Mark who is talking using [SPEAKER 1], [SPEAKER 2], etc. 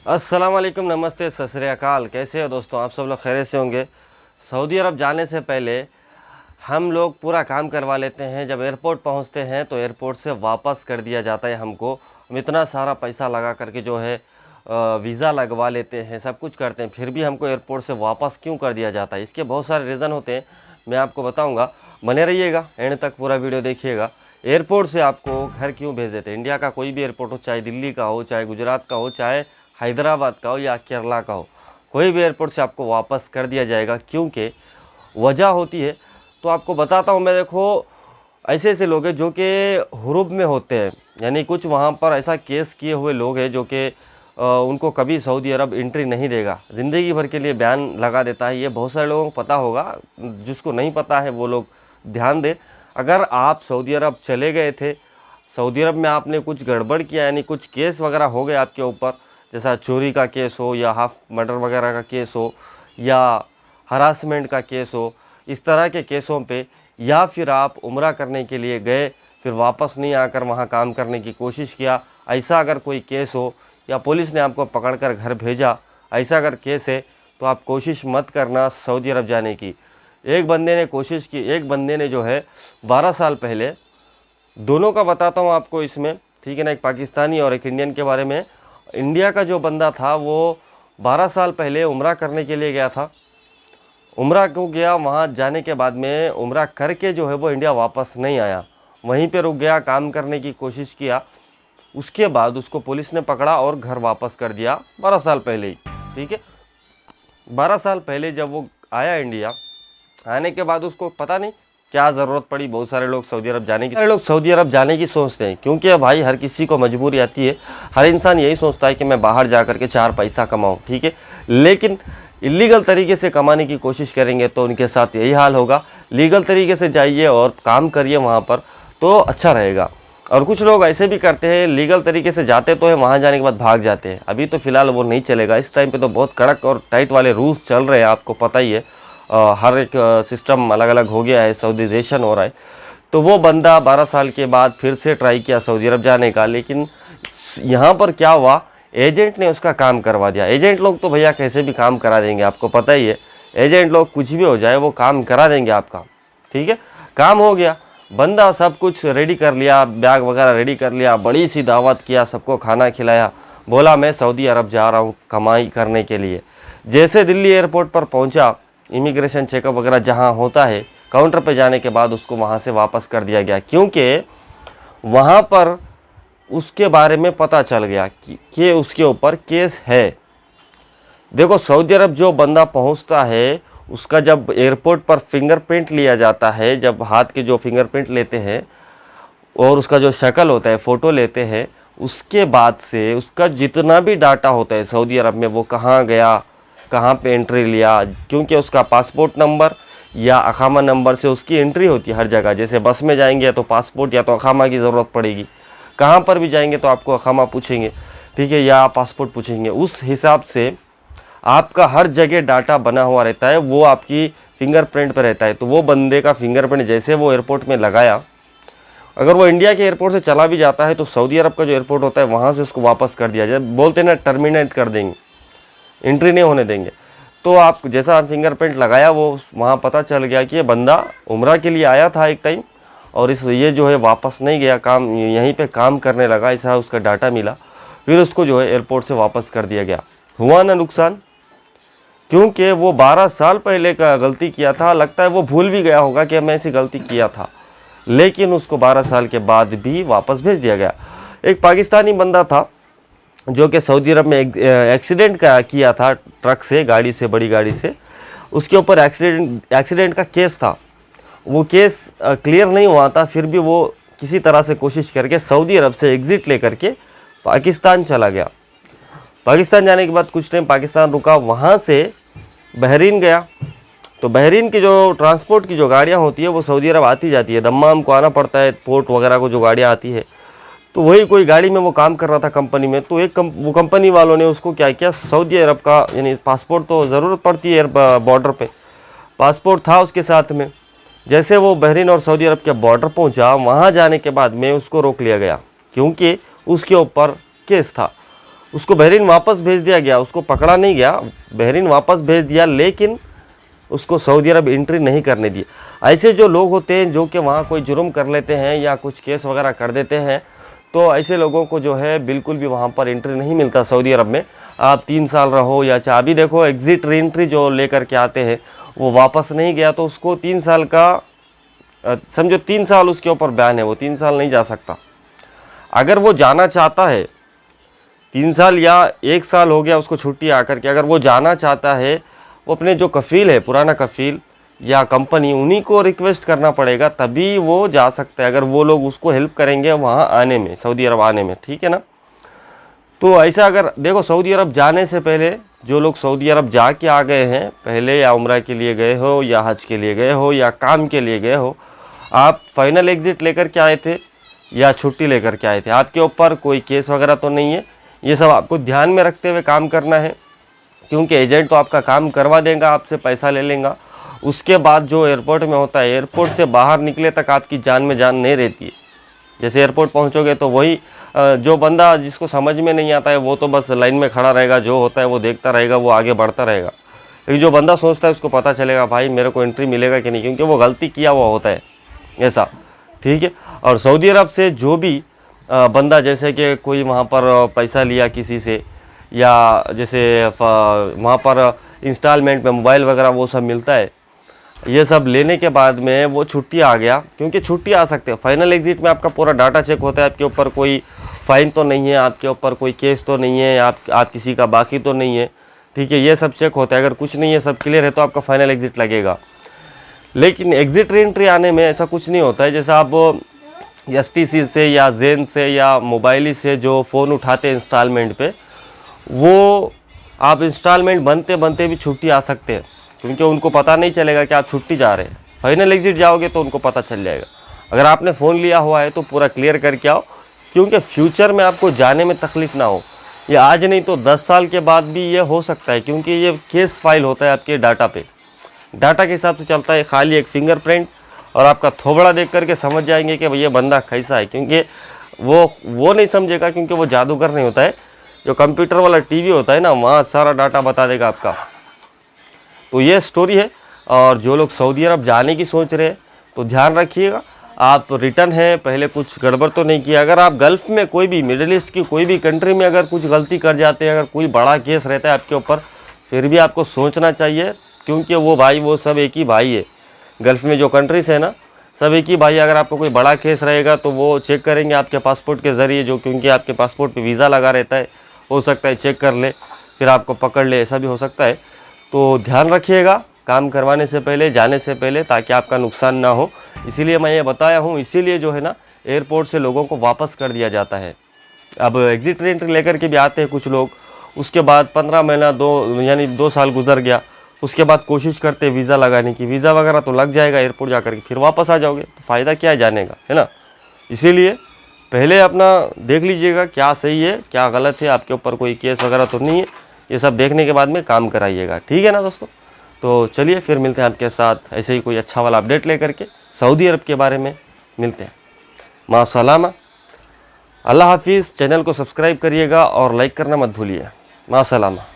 [SPEAKER 1] अस्सलाम वालेकुम, नमस्ते, सत श्री अकाल। कैसे हो दोस्तों? आप सब लोग खैरियत से होंगे। सऊदी अरब जाने से पहले हम लोग पूरा काम करवा लेते हैं। जब एयरपोर्ट पहुंचते हैं तो एयरपोर्ट से वापस कर दिया जाता है हमको। हम इतना सारा पैसा लगा करके जो है वीज़ा लगवा लेते हैं, सब कुछ करते हैं, फिर भी हमको एयरपोर्ट से वापस क्यों कर दिया जाता है? इसके बहुत सारे रीज़न होते हैं, मैं आपको बताऊँगा। बने रहिएगा, एंड तक पूरा वीडियो देखिएगा। एयरपोर्ट से आपको घर क्यों भेज देते हैं? इंडिया का कोई भी एयरपोर्ट हो, चाहे दिल्ली का हो, चाहे गुजरात का हो, चाहे हैदराबाद का हो या केरला का हो, कोई भी एयरपोर्ट से आपको वापस कर दिया जाएगा। क्योंकि वजह होती है, तो आपको बताता हूँ मैं। देखो, ऐसे ऐसे लोग हैं जो कि हुरूब में होते हैं, यानी कुछ वहाँ पर ऐसा केस किए हुए लोग हैं जो कि उनको कभी सऊदी अरब एंट्री नहीं देगा, ज़िंदगी भर के लिए बैन लगा देता है। ये बहुत सारे लोगों को पता होगा, जिसको नहीं पता है वो लोग ध्यान दें। अगर आप सऊदी अरब चले गए थे, सऊदी अरब में आपने कुछ गड़बड़ किया, यानी कुछ केस वगैरह हो गए आपके ऊपर, जैसा चोरी का केस हो या हाफ मर्डर वगैरह का केस हो या हरासमेंट का केस हो, इस तरह के केसों पे, या फिर आप उम्रा करने के लिए गए फिर वापस नहीं आकर वहाँ काम करने की कोशिश किया, ऐसा अगर कोई केस हो, या पुलिस ने आपको पकड़कर घर भेजा, ऐसा अगर केस है, तो आप कोशिश मत करना सऊदी अरब जाने की। एक बंदे ने कोशिश की, एक बंदे ने जो है 12 साल पहले, दोनों का बताता हूँ आपको इसमें, ठीक है ना, एक पाकिस्तानी और एक इंडियन के बारे में। इंडिया का जो बंदा था वो 12 साल पहले उम्रा करने के लिए गया था। उम्रा क्यों गया? वहाँ जाने के बाद में उम्रा करके जो है वो इंडिया वापस नहीं आया, वहीं पे रुक गया, काम करने की कोशिश किया। उसके बाद उसको पुलिस ने पकड़ा और घर वापस कर दिया 12 साल पहले ही, ठीक है। 12 साल पहले जब वो आया इंडिया, आने के बाद उसको पता नहीं क्या ज़रूरत पड़ी, बहुत सारे लोग सऊदी अरब जाने की सोचते हैं। क्योंकि भाई हर किसी को मजबूरी आती है, हर इंसान यही सोचता है कि मैं बाहर जा कर के 4 पैसा कमाऊं, ठीक है। लेकिन इलीगल तरीके से कमाने की कोशिश करेंगे तो उनके साथ यही हाल होगा। लीगल तरीके से जाइए और काम करिए वहाँ पर, तो अच्छा रहेगा। और कुछ लोग ऐसे भी करते हैं, लीगल तरीके से जाते तो है, वहाँ जाने के बाद भाग जाते हैं। अभी तो फ़िलहाल वो नहीं चलेगा, इस टाइम पे तो बहुत कड़क और टाइट वाले रूल्स चल रहे हैं, आपको पता ही है। हर एक सिस्टम अलग अलग हो गया है, सऊदीजेशन हो रहा है। तो वो बंदा 12 साल के बाद फिर से ट्राई किया सऊदी अरब जाने का, लेकिन यहाँ पर क्या हुआ, एजेंट ने उसका काम करवा दिया। एजेंट लोग तो भैया कैसे भी काम करा देंगे, आपको पता ही है। एजेंट लोग कुछ भी हो जाए वो काम करा देंगे आपका, ठीक है। काम हो गया, बंदा सब कुछ रेडी कर लिया, बैग वगैरह रेडी कर लिया, बड़ी सी दावत किया, सबको खाना खिलाया, बोला मैं सऊदी अरब जा रहा हूँ कमाई करने के लिए। जैसे दिल्ली एयरपोर्ट पर पहुँचा, इमिग्रेशन चेकअप वगैरह जहाँ होता है, काउंटर पे जाने के बाद उसको वहाँ से वापस कर दिया गया। क्योंकि वहाँ पर उसके बारे में पता चल गया कि उसके ऊपर केस है। देखो, सऊदी अरब जो बंदा पहुँचता है, उसका जब एयरपोर्ट पर फिंगरप्रिंट लिया जाता है, जब हाथ के जो फिंगरप्रिंट लेते हैं और उसका जो शक्ल होता है, फ़ोटो लेते हैं, उसके बाद से उसका जितना भी डाटा होता है सऊदी अरब में, वो कहाँ गया, कहाँ पे एंट्री लिया, क्योंकि उसका पासपोर्ट नंबर या अखामा नंबर से उसकी एंट्री होती है हर जगह। जैसे बस में जाएंगे तो पासपोर्ट या तो अखामा की ज़रूरत पड़ेगी, कहाँ पर भी जाएंगे तो आपको अखामा पूछेंगे, ठीक है, या पासपोर्ट पूछेंगे। उस हिसाब से आपका हर जगह डाटा बना हुआ रहता है, वो आपकी फिंगरप्रिंट पर रहता है। तो वो बंदे का फिंगरप्रिंट जैसे वो एयरपोर्ट में लगाया, अगर वो इंडिया के एयरपोर्ट से चला भी जाता है तो सऊदी अरब का जो एयरपोर्ट होता है वहाँ से उसको वापस कर दिया जाए, बोलते हैं ना, टर्मिनेट कर देंगे, एंट्री नहीं होने देंगे। तो आप जैसा फिंगरप्रिंट लगाया, वो वहाँ पता चल गया कि ये बंदा उम्रा के लिए आया था एक टाइम, और ये जो है वापस नहीं गया, काम यहीं पे काम करने लगा, ऐसा उसका डाटा मिला। फिर उसको जो है एयरपोर्ट से वापस कर दिया गया। हुआ ना नुकसान? क्योंकि वो 12 साल पहले का गलती किया था, लगता है वो भूल भी गया होगा कि मैं ऐसी गलती किया था, लेकिन उसको 12 साल के बाद भी वापस भेज दिया गया। एक पाकिस्तानी बंदा था जो कि सऊदी अरब में एक्सीडेंट किया था, ट्रक से, गाड़ी से, बड़ी गाड़ी से। उसके ऊपर एक्सीडेंट का केस था। वो केस क्लियर नहीं हुआ था, फिर भी वो किसी तरह से कोशिश करके सऊदी अरब से एग्ज़िट लेकर के पाकिस्तान चला गया। पाकिस्तान जाने के बाद कुछ टाइम पाकिस्तान रुका, वहाँ से बहरीन गया। तो बहरीन की जो ट्रांसपोर्ट की जो गाड़ियाँ होती है वो सऊदी अरब आती जाती है, दम्माम को आना पड़ता है, पोर्ट वगैरह को जो गाड़ियाँ आती है। तो वही कोई गाड़ी में वो काम कर रहा था कंपनी में, तो वो कंपनी वालों ने उसको क्या किया, सऊदी अरब का, यानी पासपोर्ट तो ज़रूरत पड़ती है बॉर्डर पे, पासपोर्ट था उसके साथ में। जैसे वो बहरीन और सऊदी अरब के बॉर्डर पहुंचा, वहाँ जाने के बाद में उसको रोक लिया गया, क्योंकि उसके ऊपर केस था। उसको बहरीन वापस भेज दिया गया, उसको पकड़ा नहीं गया, बहरीन वापस भेज दिया, लेकिन उसको सऊदी अरब एंट्री नहीं करने दी। ऐसे जो लोग होते हैं जो कि वहाँ कोई जुर्म कर लेते हैं या कुछ केस वगैरह कर देते हैं, तो ऐसे लोगों को जो है बिल्कुल भी वहाँ पर एंट्री नहीं मिलता सऊदी अरब में। आप 3 साल रहो या चाहे, अभी देखो एग्ज़िट री एंट्री जो लेकर के आते हैं, वो वापस नहीं गया तो उसको 3 साल का समझो 3 साल उसके ऊपर बैन है, वो 3 साल नहीं जा सकता। अगर वो जाना चाहता है 3 साल या 1 साल हो गया उसको छुट्टी आकर के, अगर वो जाना चाहता है, वो अपने जो कफ़ील है, पुराना कफ़ील या कंपनी, उन्हीं को रिक्वेस्ट करना पड़ेगा, तभी वो जा सकता है, अगर वो लोग उसको हेल्प करेंगे वहाँ आने में, सऊदी अरब आने में, ठीक है ना। तो ऐसा अगर देखो सऊदी अरब जाने से पहले जो लोग सऊदी अरब जा के आ गए हैं पहले, या उम्रा के लिए गए हो या हज के लिए गए हो या काम के लिए गए हो, आप फाइनल एग्ज़िट लेकर के आए थे या छुट्टी लेकर के आए थे, आपके ऊपर कोई केस वगैरह तो नहीं है। ये सब आपको ध्यान में रखते हुए काम करना है, क्योंकि एजेंट तो आपका काम करवा देगा, आपसे पैसा ले लेगा। उसके बाद जो एयरपोर्ट में होता है, एयरपोर्ट से बाहर निकले तक आपकी जान में जान नहीं रहती है। जैसे एयरपोर्ट पहुंचोगे तो वही जो बंदा जिसको समझ में नहीं आता है वो तो बस लाइन में खड़ा रहेगा, जो होता है वो देखता रहेगा, वो आगे बढ़ता रहेगा। लेकिन जो बंदा सोचता है उसको पता चलेगा भाई मेरे को एंट्री मिलेगा कि नहीं, क्योंकि वो गलती किया हुआ होता है ऐसा, ठीक है। और सऊदी अरब से जो भी बंदा, जैसे कि कोई वहाँ पर पैसा लिया किसी से, या जैसे वहाँ पर इंस्टॉलमेंट में मोबाइल वगैरह वो सब मिलता है, ये सब लेने के बाद में वो छुट्टी आ गया, क्योंकि छुट्टी आ सकते हैं। फाइनल एग्ज़िट में आपका पूरा डाटा चेक होता है, आपके ऊपर कोई फ़ाइन तो नहीं है, आपके ऊपर कोई केस तो नहीं है, आप किसी का बाकी तो नहीं है, ठीक है, ये सब चेक होता है। अगर कुछ नहीं है, सब क्लियर है, तो आपका फाइनल एग्ज़िट लगेगा। लेकिन एग्ज़िट री एंट्री आने में ऐसा कुछ नहीं होता है। जैसे आप STC से या ज़ेन से या मोबाइली से जो फ़ोन उठाते हैं इंस्टॉलमेंट पे, वो आप इंस्टॉलमेंट बनते बनते भी छुट्टी आ सकते हैं, क्योंकि उनको पता नहीं चलेगा कि आप छुट्टी जा रहे हैं। फाइनल एग्ज़िट जाओगे तो उनको पता चल जाएगा। अगर आपने फ़ोन लिया हुआ है तो पूरा क्लियर करके आओ, क्योंकि फ्यूचर में आपको जाने में तकलीफ़ ना हो। ये आज नहीं तो 10 साल के बाद भी ये हो सकता है, क्योंकि ये केस फाइल होता है आपके डाटा पे, डाटा के हिसाब से चलता है। खाली एक फिंगरप्रिंट और आपका थोबड़ा देख करके समझ जाएंगे कि भैया बंदा कैसा है, क्योंकि वो नहीं समझेगा, क्योंकि वो जादूगर नहीं होता है। जो कंप्यूटर वाला टीवी होता है ना, वहाँ सारा डाटा बता देगा आपका। तो ये स्टोरी है। और जो लोग सऊदी अरब जाने की सोच रहे हैं तो ध्यान रखिएगा, आप रिटर्न है, पहले कुछ गड़बड़ तो नहीं किया। अगर आप गल्फ़ में कोई भी, मिडिल ईस्ट की कोई भी कंट्री में अगर कुछ गलती कर जाते हैं, अगर कोई बड़ा केस रहता है आपके ऊपर, फिर भी आपको सोचना चाहिए, क्योंकि वो भाई वो सब एक ही भाई है। गल्फ़ में जो कंट्रीज़ है ना, सब एक ही भाई। अगर आपको कोई बड़ा केस रहेगा तो वो चेक करेंगे आपके पासपोर्ट के ज़रिए, जो क्योंकि आपके पासपोर्ट पे वीज़ा लगा रहता है, हो सकता है चेक कर ले, फिर आपको पकड़ ले, ऐसा भी हो सकता है। तो ध्यान रखिएगा काम करवाने से पहले, जाने से पहले, ताकि आपका नुकसान ना हो। इसीलिए मैं ये बताया हूँ। इसीलिए जो है ना, एयरपोर्ट से लोगों को वापस कर दिया जाता है। अब एग्ज़िट री एंट्री लेकर के भी आते हैं कुछ लोग, उसके बाद 15 महीना, 2 साल गुजर गया, उसके बाद कोशिश करते हैं वीज़ा लगाने की। वीज़ा वगैरह तो लग जाएगा एयरपोर्ट जा कर के, फिर वापस आ जाओगे, तो फ़ायदा क्या है जाने का, है ना। इसीलिए पहले अपना देख लीजिएगा क्या सही है क्या गलत है, आपके ऊपर कोई केस वगैरह तो नहीं है। ये सब देखने के बाद में काम कराइएगा, ठीक है ना दोस्तों। तो चलिए फिर मिलते हैं आपके साथ ऐसे ही कोई अच्छा वाला अपडेट लेकर के, सऊदी अरब के बारे में मिलते हैं। मां सलामा, अल्लाह हाफिज़। चैनल को सब्सक्राइब करिएगा और लाइक करना मत भूलिए। मां सलामा।